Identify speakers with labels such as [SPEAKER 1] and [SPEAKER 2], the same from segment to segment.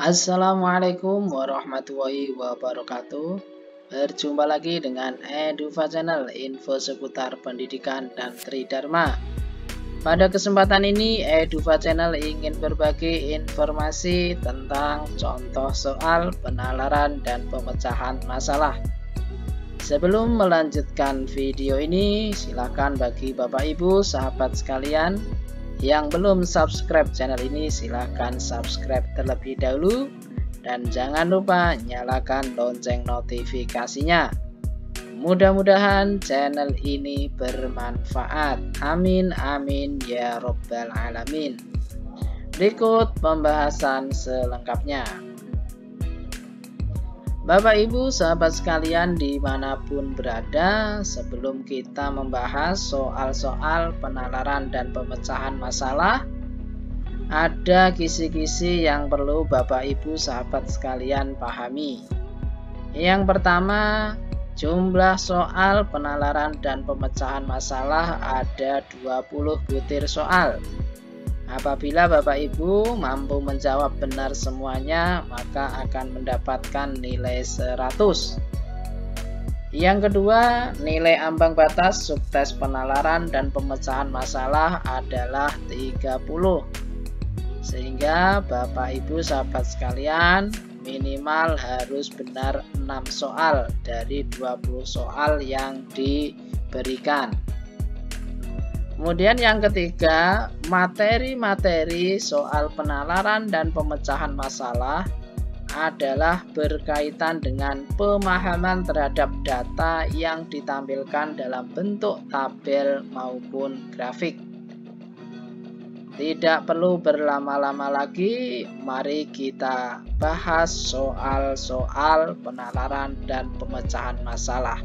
[SPEAKER 1] Assalamualaikum warahmatullahi wabarakatuh. Berjumpa lagi dengan Edufa Channel, info seputar pendidikan dan Tridharma. Pada kesempatan ini Edufa Channel ingin berbagi informasi tentang contoh soal penalaran dan pemecahan masalah. Sebelum melanjutkan video ini, silakan bagi Bapak Ibu sahabat sekalian yang belum subscribe channel ini, silahkan subscribe terlebih dahulu dan jangan lupa nyalakan lonceng notifikasinya. Mudah-mudahan channel ini bermanfaat. Amin amin ya robbal alamin. Berikut pembahasan selengkapnya. Bapak Ibu sahabat sekalian dimanapun berada, sebelum kita membahas soal-soal penalaran dan pemecahan masalah, ada kisi-kisi yang perlu Bapak Ibu sahabat sekalian pahami. Yang pertama, jumlah soal penalaran dan pemecahan masalah ada 20 butir soal. Apabila Bapak Ibu mampu menjawab benar semuanya, maka akan mendapatkan nilai 100. Yang kedua, nilai ambang batas subtes penalaran dan pemecahan masalah adalah 30. Sehingga Bapak Ibu sahabat sekalian minimal harus benar 6 soal dari 20 soal yang diberikan. Kemudian yang ketiga, materi-materi soal penalaran dan pemecahan masalah adalah berkaitan dengan pemahaman terhadap data yang ditampilkan dalam bentuk tabel maupun grafik. Tidak perlu berlama-lama lagi, mari kita bahas soal-soal penalaran dan pemecahan masalah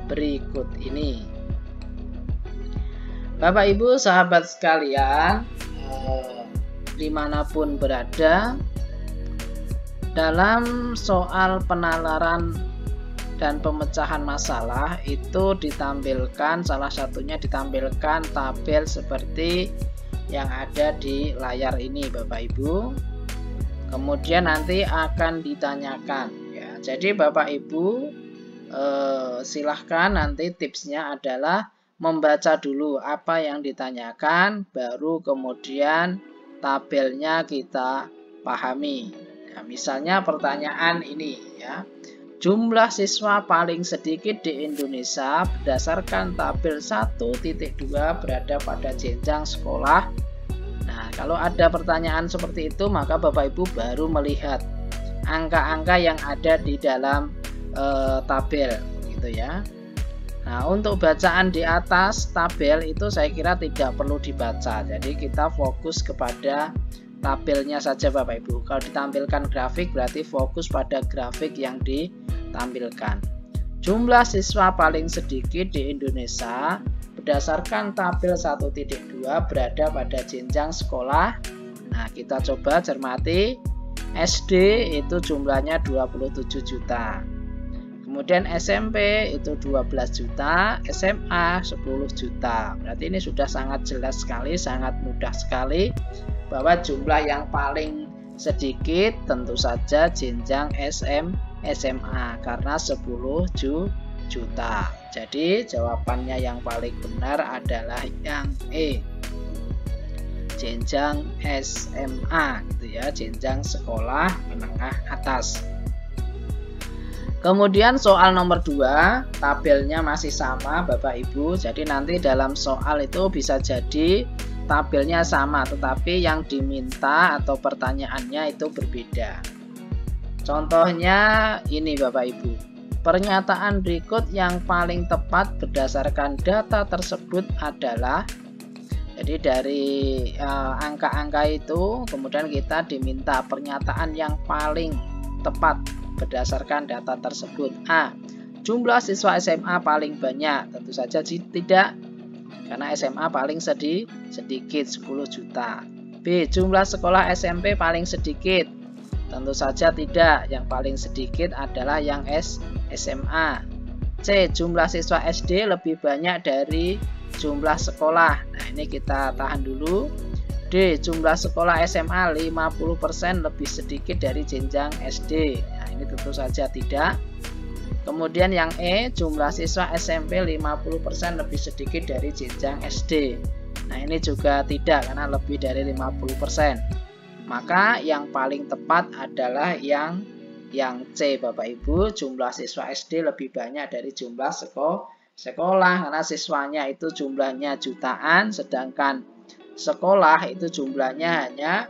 [SPEAKER 1] berikut ini. Bapak Ibu sahabat sekalian, dimanapun berada, dalam soal penalaran dan pemecahan masalah itu ditampilkan, salah satunya ditampilkan tabel seperti yang ada di layar ini Bapak Ibu. Kemudian nanti akan ditanyakan ya. Jadi Bapak Ibu silahkan, nanti tipsnya adalah membaca dulu apa yang ditanyakan, baru kemudian tabelnya kita pahami. Nah, misalnya pertanyaan ini ya, jumlah siswa paling sedikit di Indonesia berdasarkan tabel 1.2 berada pada jenjang sekolah. Nah, kalau ada pertanyaan seperti itu, maka Bapak Ibu baru melihat angka-angka yang ada di dalam tabel gitu ya. Nah, untuk bacaan di atas tabel itu saya kira tidak perlu dibaca. Jadi kita fokus kepada tabelnya saja Bapak Ibu. Kalau ditampilkan grafik berarti fokus pada grafik yang ditampilkan. Jumlah siswa paling sedikit di Indonesia berdasarkan tabel 1.2 berada pada jenjang sekolah. Nah, kita coba cermati. SD itu jumlahnya 27 juta. Kemudian SMP itu 12 juta, SMA 10 juta. Berarti ini sudah sangat jelas sekali, sangat mudah sekali bahwa jumlah yang paling sedikit tentu saja jenjang SMA karena 10 juta. Jadi jawabannya yang paling benar adalah yang E. Jenjang SMA gitu ya, jenjang sekolah menengah atas. Kemudian soal nomor 2, tabelnya masih sama Bapak Ibu. Jadi nanti dalam soal itu bisa jadi tabelnya sama, tetapi yang diminta atau pertanyaannya itu berbeda. Contohnya ini Bapak Ibu. Pernyataan berikut yang paling tepat berdasarkan data tersebut adalah, jadi dari angka-angka itu kemudian kita diminta pernyataan yang paling tepat berdasarkan data tersebut. A. Jumlah siswa SMA paling banyak. Tentu saja tidak, karena SMA paling sedikit 10 juta. B. Jumlah sekolah SMP paling sedikit. Tentu saja tidak, yang paling sedikit adalah yang SMA. C. Jumlah siswa SD lebih banyak dari jumlah sekolah. Nah, ini kita tahan dulu. D. Jumlah sekolah SMA 50% lebih sedikit dari jenjang SD. Nah, ini tentu saja tidak. Kemudian yang E. Jumlah siswa SMP 50% lebih sedikit dari jenjang SD. Nah, ini juga tidak karena lebih dari 50%. Maka yang paling tepat adalah yang C, Bapak Ibu. Jumlah siswa SD lebih banyak dari jumlah sekolah karena siswanya itu jumlahnya jutaan, sedangkan sekolah itu jumlahnya hanya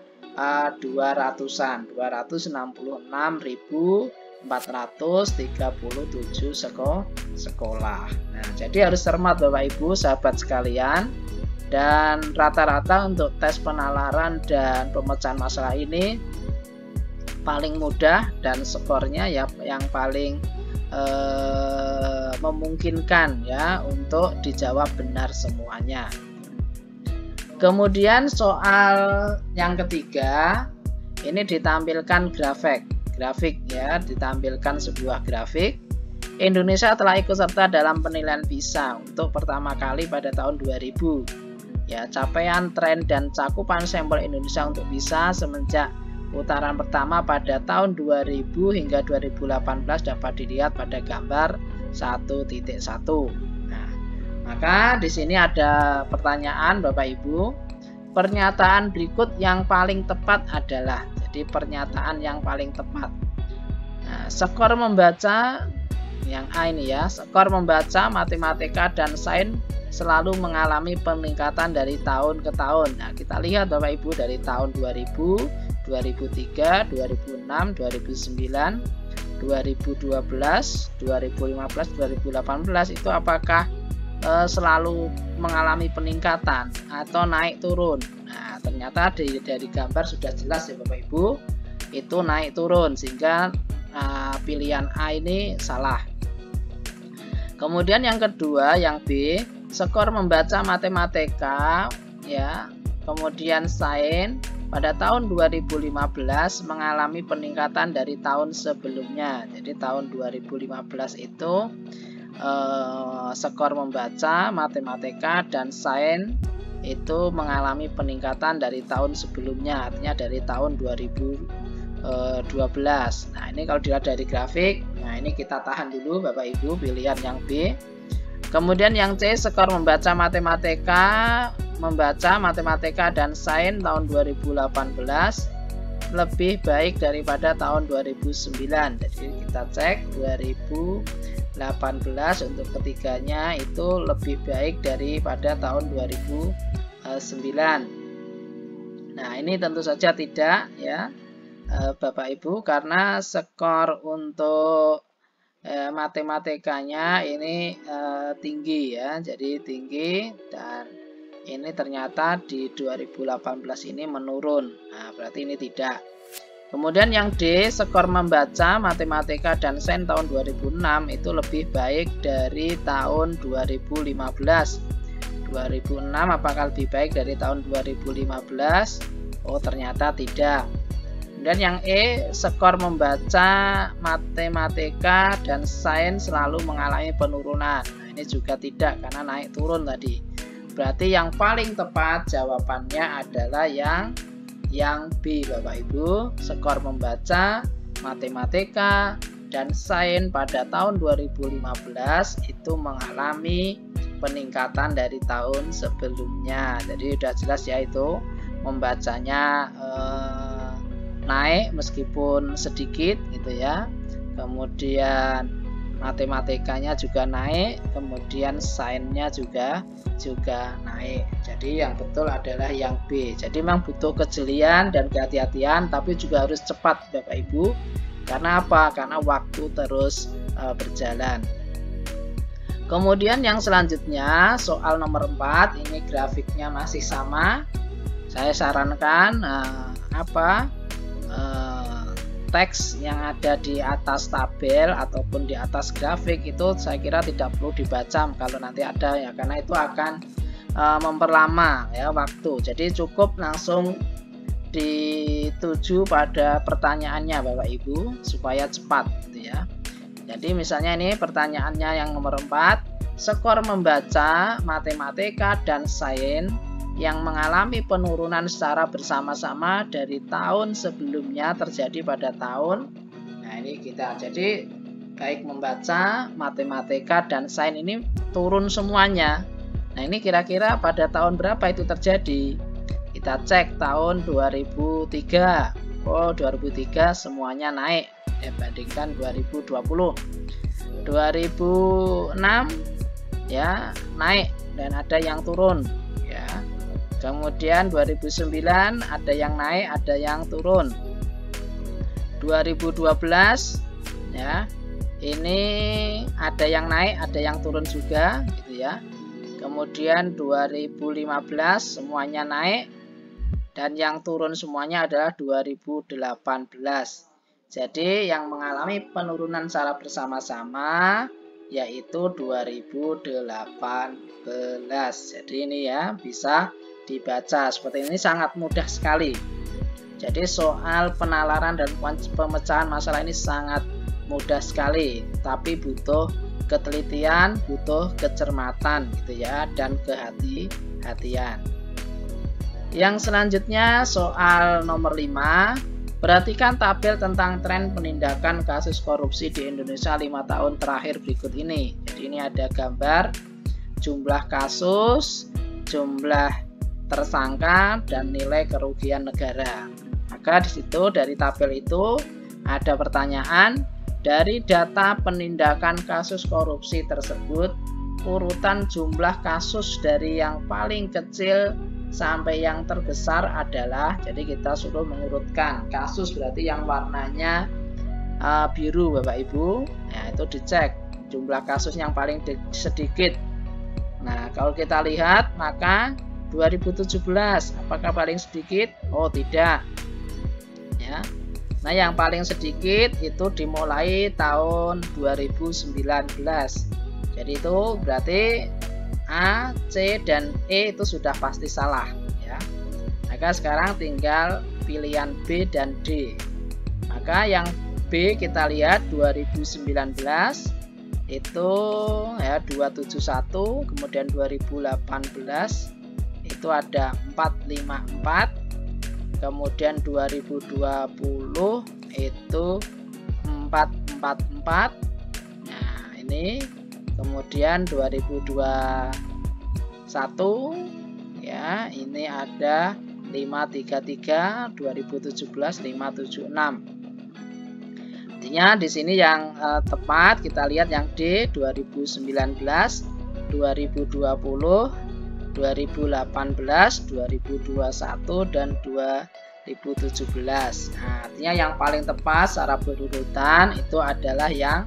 [SPEAKER 1] 200-an, 266.437 sekolah. Nah, jadi harus cermat Bapak Ibu, sahabat sekalian. Dan rata-rata untuk tes penalaran dan pemecahan masalah ini paling mudah dan skornya ya yang paling memungkinkan ya untuk dijawab benar semuanya. Kemudian soal yang ketiga, ini ditampilkan grafik ya, ditampilkan sebuah grafik. Indonesia telah ikut serta dalam penilaian PISA untuk pertama kali pada tahun 2000. Ya, capaian tren dan cakupan sampel Indonesia untuk PISA semenjak putaran pertama pada tahun 2000 hingga 2018 dapat dilihat pada gambar 1.1. Maka di sini ada pertanyaan Bapak Ibu. Pernyataan berikut yang paling tepat adalah, jadi pernyataan yang paling tepat. Nah, skor membaca yang A ini ya, skor membaca, matematika dan sains selalu mengalami peningkatan dari tahun ke tahun. Nah, kita lihat Bapak Ibu dari tahun 2000, 2003, 2006, 2009, 2012, 2015, 2018 itu apakah selalu mengalami peningkatan atau naik turun. Nah, ternyata dari gambar sudah jelas ya Bapak Ibu, itu naik turun, sehingga pilihan A ini salah. Kemudian yang kedua, yang B, skor membaca matematika ya, kemudian sains pada tahun 2015 mengalami peningkatan dari tahun sebelumnya. Jadi tahun 2015 itu skor membaca, matematika dan sains itu mengalami peningkatan dari tahun sebelumnya, artinya dari tahun 2012. Nah, ini kalau dilihat dari grafik, nah ini kita tahan dulu Bapak Ibu, pilihan yang B. Kemudian yang C, skor membaca matematika dan sains tahun 2018 lebih baik daripada tahun 2009. Jadi kita cek 2018 untuk ketiganya itu lebih baik daripada tahun 2009. Nah, ini tentu saja tidak ya Bapak Ibu, karena skor untuk matematikanya ini tinggi ya, jadi tinggi, dan ini ternyata di 2018 ini menurun. Nah, berarti ini tidak. Kemudian yang D, skor membaca, matematika dan sains tahun 2006 itu lebih baik dari tahun 2015. 2006 apakah lebih baik dari tahun 2015? Oh, ternyata tidak. Kemudian yang E, skor membaca, matematika dan sains selalu mengalami penurunan. Nah, ini juga tidak karena naik turun tadi. Berarti yang paling tepat jawabannya adalah yang B Bapak Ibu. Skor membaca, matematika dan sains pada tahun 2015 itu mengalami peningkatan dari tahun sebelumnya. Jadi sudah jelas ya, itu membacanya naik meskipun sedikit gitu ya. Kemudian matematikanya juga naik, kemudian sainsnya juga naik. Jadi yang betul adalah yang B. Jadi memang butuh kejelian dan kehati-hatian, tapi juga harus cepat Bapak Ibu. Karena apa? Karena waktu terus berjalan. Kemudian yang selanjutnya soal nomor 4, ini grafiknya masih sama. Saya sarankan teks yang ada di atas tabel ataupun di atas grafik itu saya kira tidak perlu dibaca kalau nanti ada ya, karena itu akan memperlama ya waktu. Jadi cukup langsung dituju pada pertanyaannya Bapak Ibu supaya cepat gitu ya. Jadi misalnya ini pertanyaannya yang nomor 4, skor membaca, matematika dan sains yang mengalami penurunan secara bersama-sama dari tahun sebelumnya terjadi pada tahun. Nah, ini kita jadi baik membaca, matematika, dan sains ini turun semuanya. Nah, ini kira-kira pada tahun berapa itu terjadi? Kita cek tahun 2003. Oh, 2003 semuanya naik dibandingkan 2020. 2006 ya naik dan ada yang turun ya. Kemudian 2009 ada yang naik, ada yang turun. 2012 ya. Ini ada yang naik, ada yang turun juga gitu ya. Kemudian 2015 semuanya naik dan yang turun semuanya adalah 2018. Jadi yang mengalami penurunan secara bersama-sama yaitu 2018. Jadi ini ya bisa dibaca seperti ini, sangat mudah sekali. Jadi soal penalaran dan pemecahan masalah ini sangat mudah sekali, tapi butuh ketelitian, butuh kecermatan gitu ya, dan kehati-hatian. Yang selanjutnya soal nomor 5. Perhatikan tabel tentang tren penindakan kasus korupsi di Indonesia 5 tahun terakhir berikut ini. Jadi ini ada gambar jumlah kasus, jumlah tersangka, dan nilai kerugian negara. Maka di situ dari tabel itu ada pertanyaan, dari data penindakan kasus korupsi tersebut, urutan jumlah kasus dari yang paling kecil sampai yang terbesar adalah, jadi kita suruh mengurutkan kasus, berarti yang warnanya biru Bapak Ibu. Nah, itu dicek jumlah kasus yang paling sedikit. Nah, kalau kita lihat maka 2017 apakah paling sedikit? Oh, tidak. Ya. Nah, yang paling sedikit itu dimulai tahun 2019. Jadi itu berarti A, C, dan E itu sudah pasti salah ya. Maka sekarang tinggal pilihan B dan D. Maka yang B kita lihat 2019 itu ya 271, kemudian 2018 itu ada 454, kemudian 2020 itu 444. Nah, ini kemudian 2021 ya, ini ada 533, 2017 576. Artinya di sini yang tepat kita lihat yang D 2019, 2020, 2018, 2021, dan 2017. Nah, artinya yang paling tepat secara berurutan itu adalah yang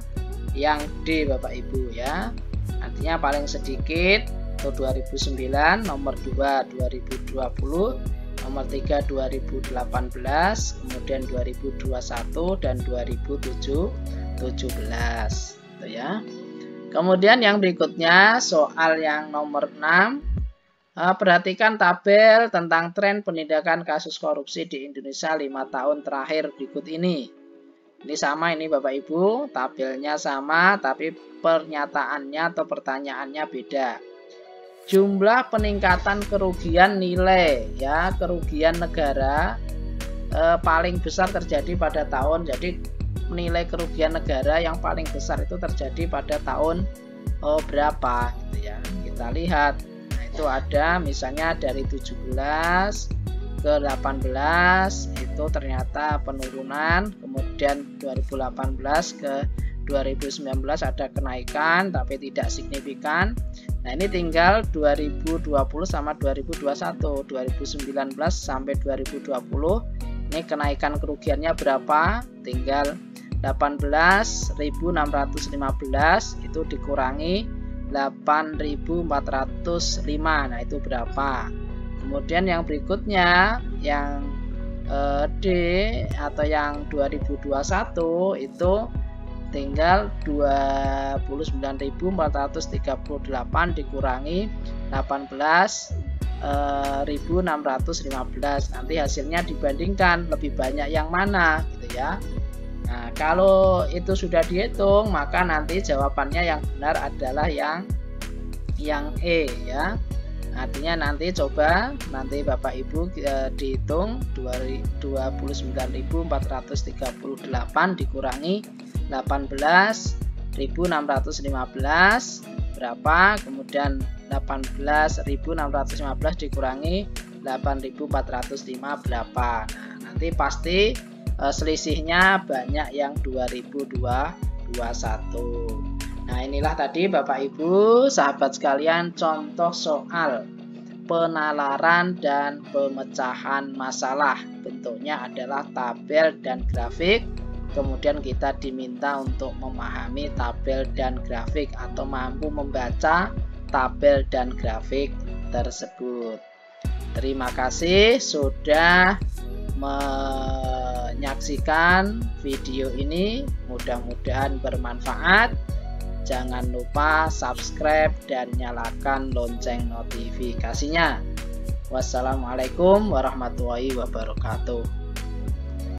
[SPEAKER 1] D Bapak Ibu ya. Artinya paling sedikit itu 2009, nomor 2 2020, nomor 3 2018, kemudian 2021 dan 2017 gitu ya. Kemudian yang berikutnya soal yang nomor 6. Perhatikan tabel tentang tren penindakan kasus korupsi di Indonesia 5 tahun terakhir berikut ini. Ini sama ini Bapak Ibu, tabelnya sama tapi pernyataannya atau pertanyaannya beda. Jumlah peningkatan kerugian nilai ya, kerugian negara paling besar terjadi pada tahun. Jadi nilai kerugian negara yang paling besar itu terjadi pada tahun berapa gitu ya. Kita lihat. Itu ada misalnya dari 17 ke 18 itu ternyata penurunan, kemudian 2018 ke 2019 ada kenaikan tapi tidak signifikan. Nah, ini tinggal 2020 sama 2021, 2019 sampai 2020 ini kenaikan kerugiannya berapa? Tinggal 18.615 itu dikurangi 8.405. Nah, itu berapa? Kemudian yang berikutnya yang D atau yang 2021 itu tinggal 29.438 dikurangi 18.615. Nanti hasilnya dibandingkan lebih banyak yang mana gitu ya. Nah, kalau itu sudah dihitung, maka nanti jawabannya yang benar adalah yang E ya. Artinya nanti coba nanti Bapak Ibu dihitung 29.438 dikurangi 18.615 berapa? Kemudian 18.615 dikurangi 8.405 berapa? Nah, nanti pasti selisihnya banyak yang 2021. Nah, inilah tadi Bapak Ibu, sahabat sekalian, contoh soal penalaran dan pemecahan masalah. Bentuknya adalah tabel dan grafik. Kemudian kita diminta untuk memahami tabel dan grafik atau mampu membaca tabel dan grafik tersebut. Terima kasih sudah menyaksikan video ini, mudah-mudahan bermanfaat. Jangan lupa subscribe dan nyalakan lonceng notifikasinya. Wassalamualaikum warahmatullahi wabarakatuh.